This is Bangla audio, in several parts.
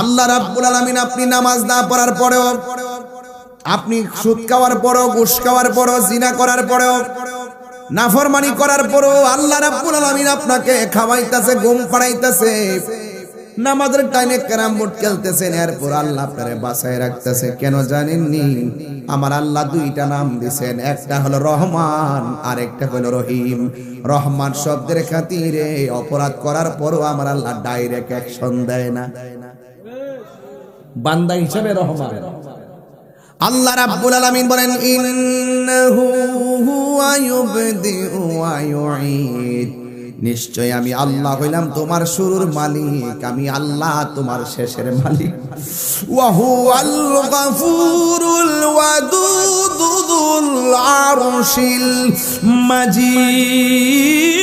আল্লাহ রাব্বুল আলামিন আপনি নামাজ না পড়ার পরেও, আপনি সুদ খাওয়ার পরেও, ঘুষ খাওয়ার পরেও, জিনা করার পরেও, নাফরমানি করার পরেও আল্লাহ রাব্বুল আলামিন আপনাকে খাওয়াইতাছে, ঘুম পাড়াইতাছে, নামাজের টাইমে ক্যারাম বোর্ড খেলতেছেন, এরপর আল্লাহ আপনারে বাঁচায় রাখতেছে। কেন জানেননি? আমার আল্লাহ দুইটা নাম দিয়েছেন, একটা হলো রহমান আর একটা হলো রহিম। রহমান শব্দের খাতিরে অপরাধ করার পরও আমার আল্লাহ ডাইরেক্ট অ্যাকশন দেয় না, বান্দা হিসেবে রহমান। আল্লাহ রাব্বুল আলামিন বলেন ইন্নাহু হুয়া ইউবদিউ ওয়া ইউঈদ, নিশ্চয় আমি আল্লাহ হইলাম তোমার শুরুর মালিক, আমি আল্লাহ তোমার শেষের মালিক। ওয়া হুয়াল গফুরুল ওয়াদুদ যুল আরশিল মাজিদ।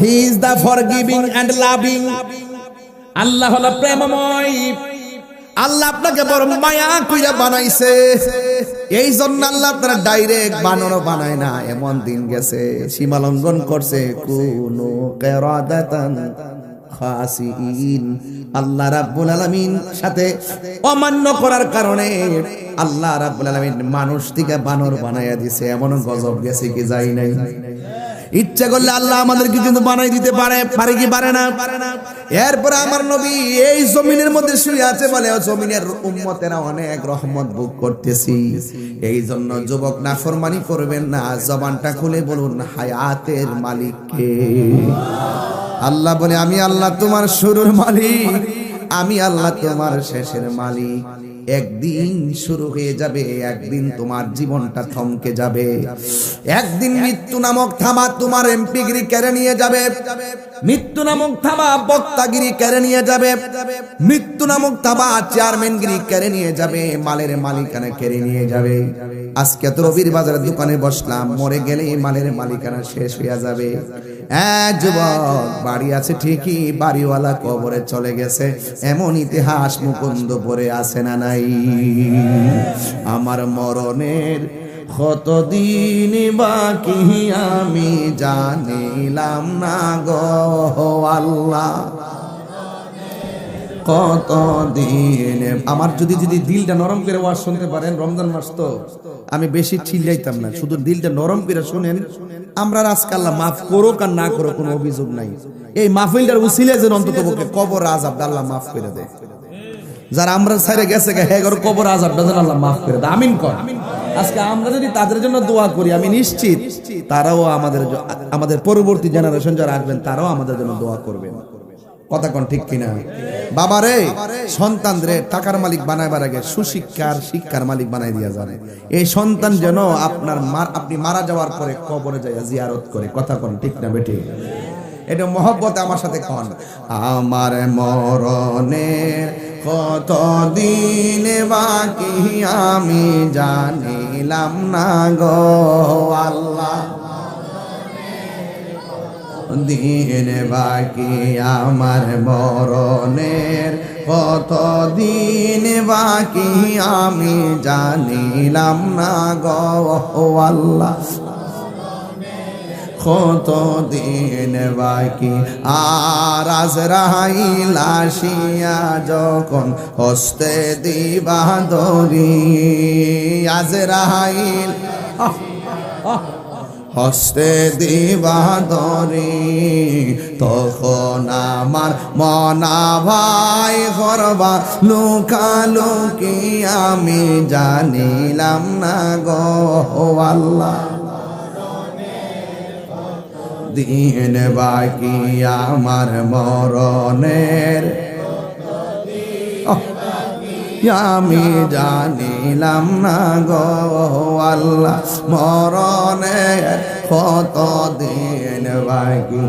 He is the forgiving and loving. আল্লাহ হলো প্রেমময়। আল্লাহ আপনাকে বড় মায়া কইরা বানাইছে, এই জন্য আল্লাহ আপনারা ডাইরেক্ট বানরও বানায় না। এমন দিন গেছে সীমা লঙ্ঘন করছে, কুনু কিরাদাতান খাসিইন। আল্লাহ রাব্বুল আলামিন সাথে অমান্য করার কারণে আল্লাহ রাব্বুল আলামিন মানুষ থেকে বানর বানায়া দিছে। এমন গজব গেছে কি যাই নাই? ইচ্ছা করলে আল্লাহ আমাদেরকে কিন্তু বানাই দিতে পারে, পারে কি পারে না? এরপর আমার নবী এই জমিনের মধ্যে শুয়ে আছে বলে জমিনের উম্মতেরা অনেক রহমত ভোগ করতেছি। এই জন্য যুবক নাফরমানি করবেন না, জবানটা খুলে বলুন হায়াতের মালিক কে? আল্লাহ বলে আমি আল্লাহ তোমার শুরুর মালিক, আমি আল্লাহ তোমার শেষের মালিক। একদিন শুরু হয়ে যাবে, একদিন তোমার জীবনটা থমকে যাবে। একদিন মৃত্যু নামক থামা তোমার এমপিগিরি কেড়ে নিয়ে যাবে, মৃত্যু নামক থামা বক্তাগিরি কেড়ে নিয়ে যাবে, মৃত্যু নামক থামা চেয়ারম্যানগিরি কেড়ে নিয়ে যাবে, মালের মালিকানা কেড়ে নিয়ে যাবে। আজকে তো রবির বাজারের দোকানে বসলাম, মরে গেলে মালের মালিকানা শেষ হয়ে যাবে। হ্যাঁ যুবক, বাড়ি আছে ঠিকই, বাড়িওয়ালা কবরে চলে গেছে, এমন ইতিহাস মুকুন্দপুরে আছে না নাই? আমার মরণের কতদিন বাকি আমি জানিলাম না গো আল্লাহ, কতদিন। আমার যদি দিলটা নরম করে ওয়াজ শুনতে পারেন, রমজান মাস তো আমি বেশি চিল্লাইতাম না, শুধু দিলটা নরম করে শুনেন। আমরা আজকে আল্লাহ মাফ করুক আর না করুক কোনো অভিযোগ নাই। এই মাহফিলটার উসিলে যেন অন্তত পক্ষে কবর আযাবটা আল্লাহ মাফ করে দেয়। যারা আমরা ছেড়ে গেছে হেগর কবর আযাবটা যেন আল্লাহ মাফ করে দেয়। আমিন কর। আজকে আমরা যদি তাদের জন্য দোয়া করি, আমি নিশ্চিত তারাও আমাদের পরবর্তী জেনারেশন যারা আসবেন তারাও আমাদের জন্য দোয়া করবেন। কথা কোন ঠিক কিনা? বাবা রে, সন্তান রে টাকার মালিক বানাইবার আগে সুশিক্ষার শিক্ষার মালিক বানাই দিয়া যাবে। এই সন্তান যেন আপনি মারা যাওয়ার পরে কবরে যাইয়া জিয়ারত করে। কথা কোন ঠিক না বেটি? এটা মহব্বত আমার সাথে কন। আমার মরণের কতদিন বাকি আমি জানিলাম না গো আল্লাহ, দিন বাকি আমার মরণের কতদিন বাকি আমি জানিলাম না গো আল্লাহ, কতদিন বাকি। আর আজরাইল আসিয়া যখন হস্তে দিবা ধরি, আজরাইল হস্তে দিবা ধরি, তখন আমার মনা ভাই করবা লুকালুকি আমি জানিলাম না গো আল্লাহ, দিন বাকি আমার মরণের আমি জানিলাম না গো আল্লাহ, মরণের কত দিন বাকি।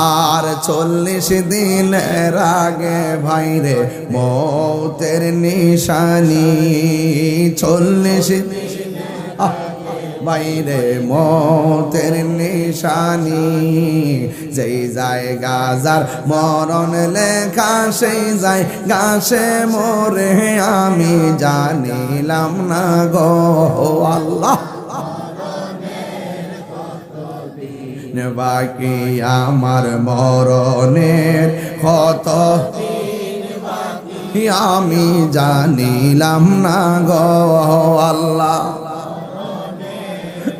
আর 40 দিনের আগে ভাইরে মৌতের নিশানি, 40 বাইরে মৌতের নিশানি, যেই জায়গা যার মরণ লেখা সেই জায়গা সে মরে আমি জানিলাম না গো আল্লাহ, দিন বাকি আমার মরণের কত আমি জানিলাম না গো আল্লাহ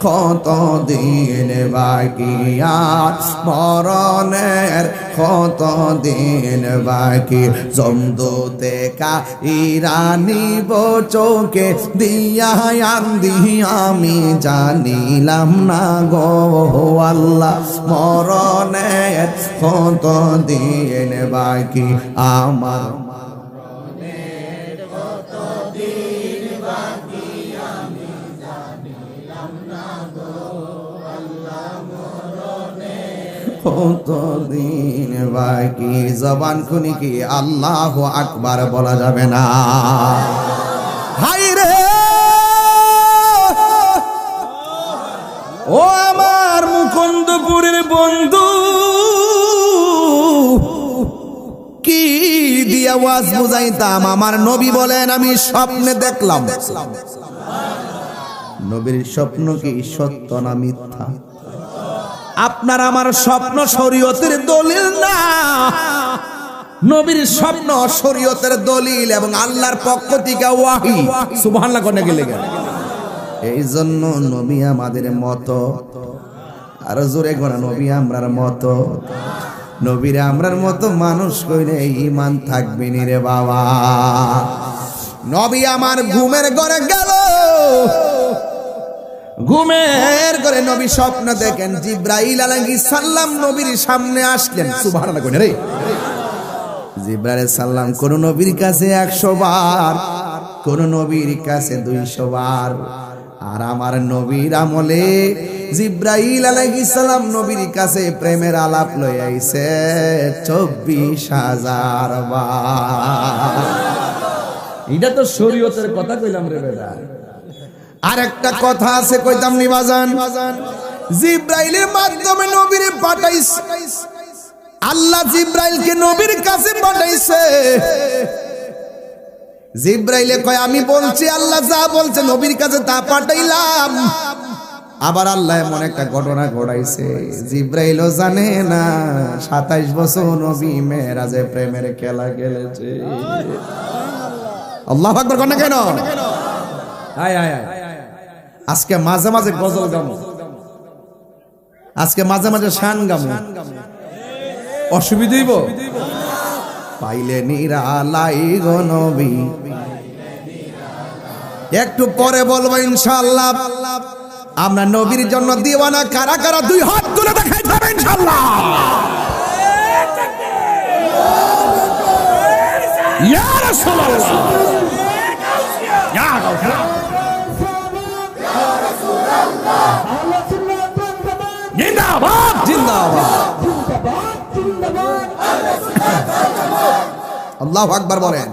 কত দিন বাকি আর মরণের কত দিন বাকি জমদূতে কা ইরানি চোখে দিয়া আন্দি আমি জানিলাম না গো আল্লাহ মরণের কত দিন বাকি আমার কতদিন বাকি জবান খুনি কি আল্লাহু আকবার বলা যাবে না হায় রে ও আমার মুকুন্দপুরের বন্ধু কি দিয়া ওয়াজ বুঝাইতাম আমার নবী বলেন আমি স্বপ্নে দেখলাম নবীর স্বপ্ন কি সত্য না মিথ্যা আপনার আমার স্বপ্ন শরীয়তের দলিল না নবীর স্বপ্ন শরীয়তের দলিল এবং আল্লাহর পক্ষ থেকে ওয়াহী সুবহানাল্লাহ কোনে গেলে এই জন্য নবী আমাদের মতো আর জোরে করে নবী আমরার মতো নবীর আমরার মতো মানুষ কইলে ঈমান থাকবে নি রে বাবা নবী আমার ঘুমের ঘরে গেল ঘুমের করে নবী স্বপ্ন দেখেন জিব্রাইল আলাইহিস সালাম নবীর সামনে আসলেন সুবহানাল্লাহ কোনে রে জিব্রাইল আলাইহিস সালাম কোন নবীর কাছে 100 বার কোন নবীর কাছে 200 বার আর আমার নবীর আমলে জিব্রাইল আলাইহিস সালাম নবীর কাছে প্রেমের আলাপ লই আইছে 24000 বার এটা তো শরীয়তের কথা কইলাম রে বেটা আর একটা কথা আছে কইতাম নি বাজান জিব্রাইলের মাধ্যমে নবীরে পাঠাইছে আল্লাহ জিব্রাইলকে নবীর কাছে পাঠাইছে জিব্রাইলে কয় আমি বলছি আল্লাহ যা বলছে নবীর কাছে তা পাঠাইলাম আবার আল্লাহ এমন একটা ঘটনা ঘটাইছে জিব্রাইলও জানে না 27 বছর নবী মেরাজে প্রেমের খেলা খেলেছে আল্লাহু আকবার কোন কেন আয় আয় আয় আজকে মাঝে মাঝে গজল গামু আজকে মাঝে মাঝে শান গামু অসুবিধা হইব পাইলে নিরালাই গো নবী একটু পরে বলবো ইনশাআল্লাহ আমরা নবীর জন্য দিওয়ানা কারা কারা দুই হাত তুলে দেখাই যাবে ইনশাআল্লাহ ইয়া রাসূলুল্লাহ ইয়া রাসূলুল্লাহ জিন্দাবাদ জিন্দাবাদ আল্লাহু আকবার বলেন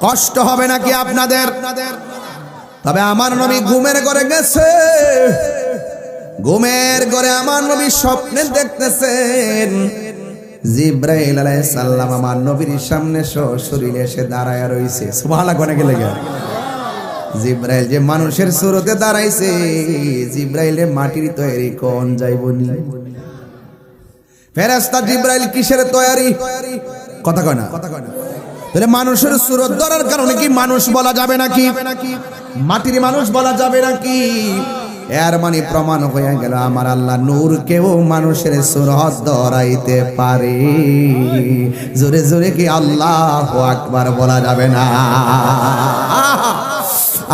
কষ্ট হবে নাকি আপনাদের তবে আমার নবী ঘুমের ঘরে গেছে ঘুমের ঘরে আমার নবী স্বপ্নে দেখতেছেন জিব্রাইল আলাইহিস সালাম আমার নবীর সামনে সশরীরে এসে দাঁড়ায়া রইছে সুবহানাল্লাহ কোনে গেলে জিব্রাইল যে মানুষের সুরতে দাঁড়াইছে জিব্রাইলে মাটির তৈরি কোন যাইবনি ফেরেশতা জিব্রাইল কিসের তৈরি কথা কয় না তাহলে মানুষের সুরত ধরার কারণে কি মানুষ বলা যাবে নাকি মাটির মানুষ বলা যাবে নাকি এর মানে প্রমাণ হয়ে গেল আমার আল্লাহ নূরকেও মানুষের সুরত ধরাইতে পারে জোরে জোরে কি আল্লাহু আকবার বলা যাবে না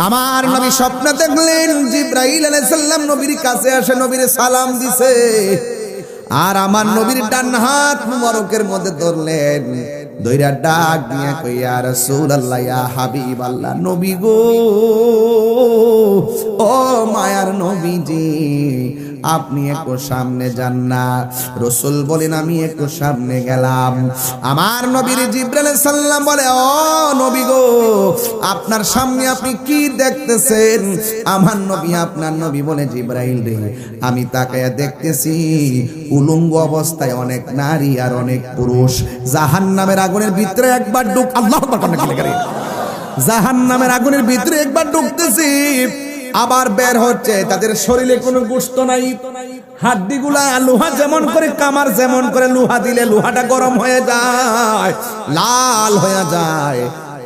আমার নবী স্বপ্ন দেখলেন জিব্রাইল আলাইহিস সালাম নবীর কাছে আসে নবীর সালাম দিছে আর আমার নবীর ডান হাত মুবারকের মধ্যে ধরলেন দইরা ডাক দিয়া কই ইয়া রাসূলুল্লাহ ইয়া হাবিবাল্লাহ নবী গো ও মায়ার নবীজি আপনি একটু সামনে যান না রাসূল বলেন আমি একটু সামনে গেলাম আমার নবীর জিবরাইল আলাইহিস সালাম বলে ও নবী গো আপনার সামনে আপনি কি দেখতেছেন আমার নবী আপনার নবী বলে জিবরাইল রে আমি তাকায়া দেখতেছি উলঙ্গ অবস্থায় অনেক নারী আর অনেক পুরুষ জাহান্নামের আগুনের ভিতরে একবার ঢুক আল্লাহু আকবার কোন কি লাগে জাহান্নামের আগুনের ভিতরে একবার ঢুকতেছি আবার বের হচ্ছে তাদের শরীরে কোনো গোশত নাই হাড্ডিগুলা লোহা যেমন করে কামার যেমন করে লোহা দিলে লোহাটা গরম হয়ে যায়, লাল হয়ে যায়,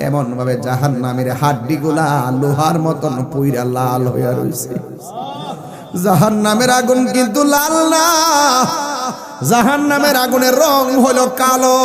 এমন ভাবে জাহান্নামের হাড্ডিগুলা লোহার মতন পুইরা লাল হয়ে রইছে। জাহান্নামের আগুন কিন্তু লাল না, জাহান্নামের আগুনের রং হলো কালো।